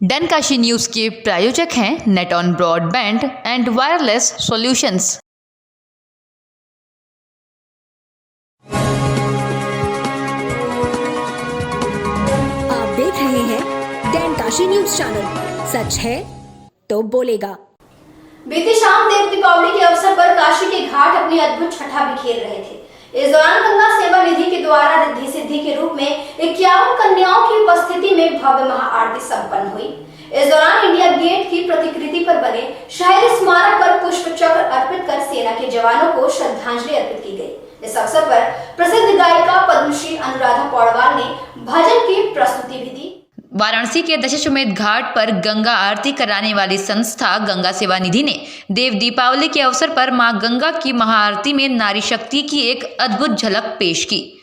Done Kashi news के प्रायोजक हैं net on broadband and wireless solutions. आप देख रहे हैं डन काशी न्यूज चैनल, सच है तो बोलेगा। बीती शाम देव दीपावली के अवसर पर काशी के घाट अपनी अद्भुत छठा बिखेर रहे थे। इस दौरान गंगा सेवा निधि के द्वारा रिद्धि सिद्धि के रूप में 51 कन्याओं की उपस्थिति में भव्य महाआरती संपन्न हुई। इस दौरान इंडिया गेट की प्रतिकृति पर बने शहीद स्मारक पर पुष्प चक्र अर्पित कर सेना के जवानों को श्रद्धांजलि अर्पित की गई। इस अवसर पर प्रसिद्ध गायिका पद्मश्री अनुराधा पौडवाल ने भजन की प्रस्तुति भी दी। वाराणसी के दशाश्वमेध घाट पर गंगा आरती कराने वाली संस्था गंगा सेवा निधि ने देव दीपावली के अवसर पर मां गंगा की महाआरती में नारी शक्ति की एक अद्भुत झलक पेश की।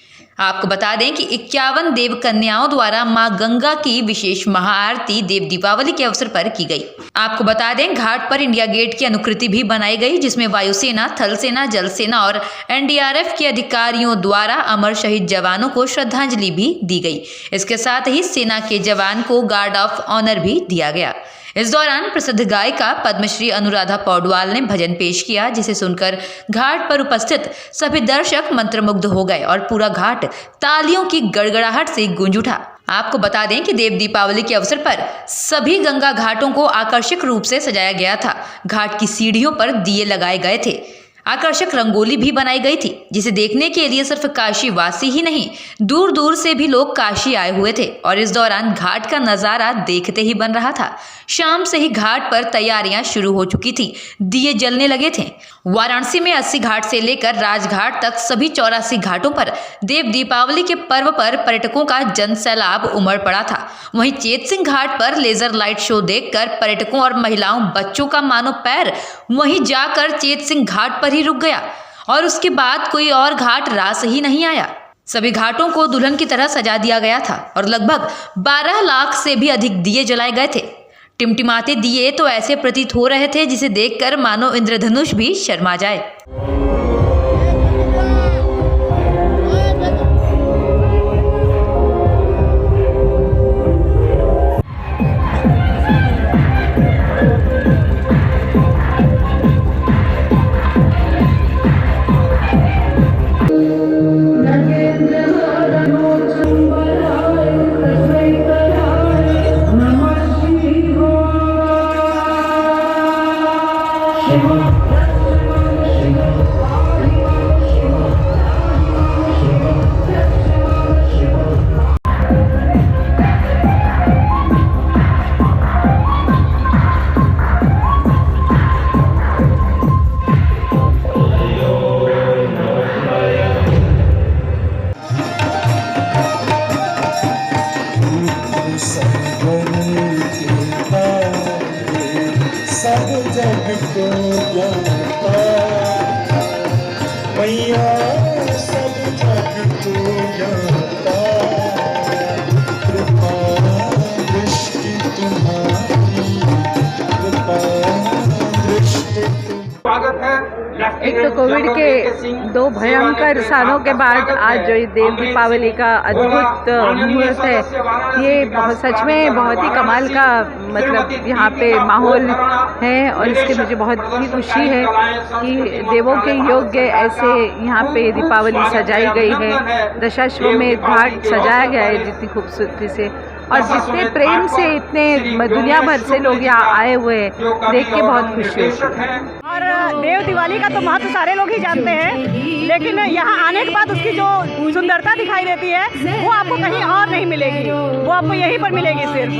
आपको बता दें कि 51 देव कन्याओं द्वारा मां गंगा की विशेष महाआरती देव दीपावली के अवसर पर की गई। आपको बता दें घाट पर इंडिया गेट की अनुकृति भी बनाई गई, जिसमें वायुसेना, थल सेना, जल सेना और एनडीआरएफ के अधिकारियों द्वारा अमर शहीद जवानों को श्रद्धांजलि भी दी गई। इसके साथ ही सेना के जवान को गार्ड ऑफ ऑनर भी दिया गया। इस दौरान प्रसिद्ध गायिका पद्मश्री अनुराधा पौडवाल ने भजन पेश किया, जिसे सुनकर घाट पर उपस्थित सभी दर्शक मंत्रमुग्ध हो गए और पूरा घाट तालियों की गड़गड़ाहट से गूंज उठा। आपको बता दें कि देव दीपावली के अवसर पर सभी गंगा घाटों को आकर्षक रूप से सजाया गया था। घाट की सीढ़ियों पर दिए लगाए गए थे, आकर्षक रंगोली भी बनाई गई थी, जिसे देखने के लिए सिर्फ काशी वासी ही नहीं, दूर दूर से भी लोग काशी आए हुए थे और इस दौरान घाट का नज़ारा देखते ही बन रहा था। शाम से ही घाट पर तैयारियां शुरू हो चुकी थी, दिए जलने लगे थे। वाराणसी में 80 घाट से लेकर राजघाट तक सभी 84 घाटों पर देव दीपावली के पर्व पर पर्यटकों का जन सैलाब उमड़ पड़ा था। वहीं चेत सिंह घाट पर लेजर लाइट शो देखकर पर्यटकों और महिलाओं, बच्चों का मानो पैर वहीं जाकर चेत सिंह घाट पर ही रुक गया और उसके बाद कोई और घाट रास ही नहीं आया। सभी घाटों को दुल्हन की तरह सजा दिया गया था और लगभग 12 लाख से भी अधिक दिए जलाए गए थे। टिमटिमाते दिए तो ऐसे प्रतीत हो रहे थे जिसे देखकर मानो इंद्रधनुष भी शर्मा जाए। सब जग को जानता मैया, सब जग को जानता, कृपा दृष्टि तुम्हारी, कृपा दृष्टि। स्वागत है। एक तो कोविड के 2 भयंकर सालों के बाद आज जो ये देव दीपावली का अद्भुत मुहूर्त है, ये बहुत सच में बहुत ही कमाल का मतलब यहाँ पे माहौल है और इसकी मुझे बहुत ही खुशी है कि देवों के योग्य ऐसे यहाँ पे दीपावली सजाई गई है। दशाश्वमेध घाट सजाया गया है जितनी खूबसूरती से और जितने प्रेम से, इतने दुनिया भर से लोग यहाँ आए हुए हैं, देख के बहुत खुशी होती है। और देव दिवाली का तो महत्व सारे लोग ही जानते हैं, लेकिन यहाँ आने के बाद उसकी जो सुंदरता दिखाई देती है वो आपको कहीं और नहीं मिलेगी, वो आपको यहीं पर मिलेगी सिर्फ।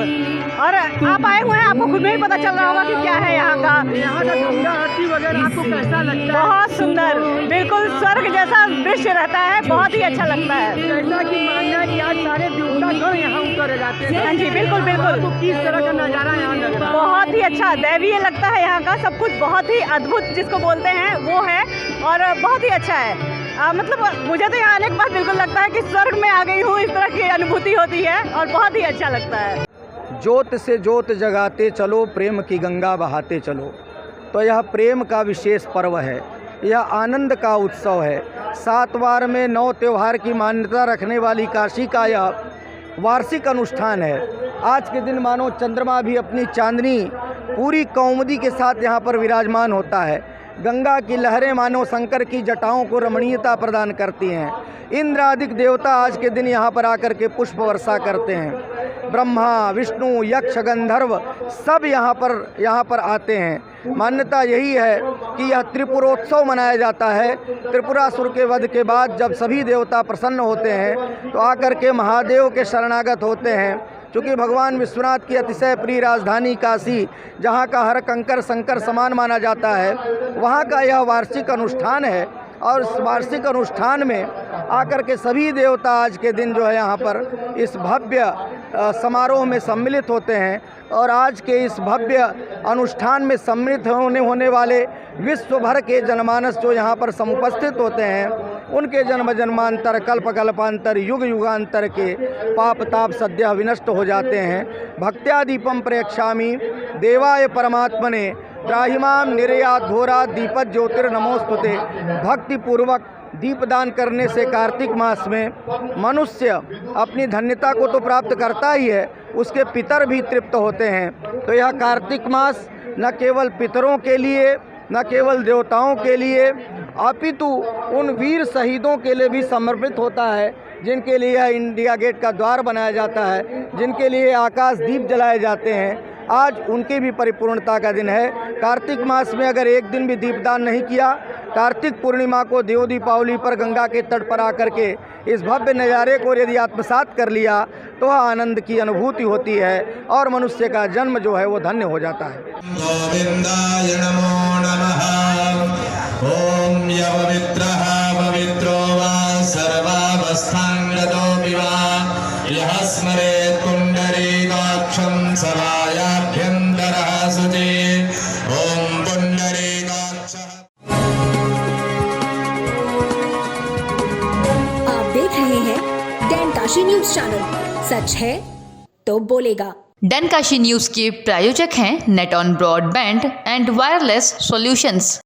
और आप आए हुए हैं, आपको खुद में ही पता चल रहा होगा कि क्या है यहाँ का गंगा आरती वगैरह आपको कैसा लगता है? बहुत सुंदर, बिल्कुल स्वर्ग जैसा दृश्य रहता है, बहुत ही अच्छा लगता है। जैसा कि मानना है कि आज सारे देवतागण यहाँ उतर जाते हैं। हाँ जी, बिल्कुल बिल्कुल। तो किस तरह का नज़ारा यहाँ लगता है? बहुत ही अच्छा, दैवीय लगता है यहाँ का सब कुछ, बहुत ही अद्भुत जिसको बोलते हैं वो है और बहुत ही अच्छा है। मतलब मुझे तो यहाँ आने के बाद बिल्कुल लगता है कि स्वर्ग में आ गई हूँ, इस तरह की अनुभूति होती है और बहुत ही अच्छा लगता है। ज्योत से ज्योत जगाते चलो, प्रेम की गंगा बहाते चलो। तो यह प्रेम का विशेष पर्व है, यह आनंद का उत्सव है। 7 वार में 9 त्यौहार की मान्यता रखने वाली काशी का यह वार्षिक अनुष्ठान है आज के दिन मानो चंद्रमा भी अपनी चांदनी पूरी कौमुदी के साथ यहाँ पर विराजमान होता है। गंगा की लहरें मानो शंकर की जटाओं को रमणीयता प्रदान करती हैं। इंद्र आदि देवता आज के दिन यहाँ पर आकर के पुष्प वर्षा करते हैं। ब्रह्मा, विष्णु, यक्ष, गंधर्व सब यहाँ पर आते हैं। मान्यता यही है कि यह त्रिपुरोत्सव मनाया जाता है। त्रिपुरासुर के वध के बाद जब सभी देवता प्रसन्न होते हैं तो आकर के महादेव के शरणागत होते हैं। चूँकि भगवान विश्वनाथ की अतिशय प्रिय राजधानी काशी, जहाँ का हर कंकर शंकर समान माना जाता है, वहाँ का यह वार्षिक अनुष्ठान है। और इस वार्षिक अनुष्ठान में आकर के सभी देवता आज के दिन जो है यहाँ पर इस भव्य समारोह में सम्मिलित होते हैं। और आज के इस भव्य अनुष्ठान में सम्मिलित होने वाले विश्व भर के जनमानस जो यहाँ पर समुपस्थित होते हैं, उनके जन्म जन्मांतर, कल्प कल्पांतर, युग युगांतर के पाप ताप सद्यः विनष्ट हो जाते हैं। भक्त्या दीपम प्रेक्षामि देवाय परमात्मने त्राहिमाम निर्यात घोरा दीपक ज्योतिर्नमोस्तुते। भक्ति पूर्वक दीपदान करने से कार्तिक मास में मनुष्य अपनी धन्यता को तो प्राप्त करता ही है, उसके पितर भी तृप्त होते हैं। तो यह कार्तिक मास न केवल पितरों के लिए, न केवल देवताओं के लिए, अपितु उन वीर शहीदों के लिए भी समर्पित होता है, जिनके लिए यह इंडिया गेट का द्वार बनाया जाता है, जिनके लिए आकाश दीप जलाए जाते हैं। आज उनकी भी परिपूर्णता का दिन है। कार्तिक मास में अगर एक दिन भी दीपदान नहीं किया, कार्तिक पूर्णिमा को देव दीपावली पर गंगा के तट पर आकर के इस भव्य नज़ारे को यदि आत्मसात कर लिया तो आनंद की अनुभूति होती है और मनुष्य का जन्म जो है वो धन्य हो जाता है। गोविंदाय नमो नमः। ओम यवमित्रः पवित्रो वा सर्वावस्थांगतोऽपि वा यः स्मरेत् पुण्डरीकाक्षं सवायाभ्यन्तरः शुचिः। ओम पुण्डरीकाक्षः। आप देख रहे हैं डैनकाशी न्यूज चैनल। सच है तो बोलेगा। डैनकाशी न्यूज के प्रायोजक हैं net on broadband and wireless solutions.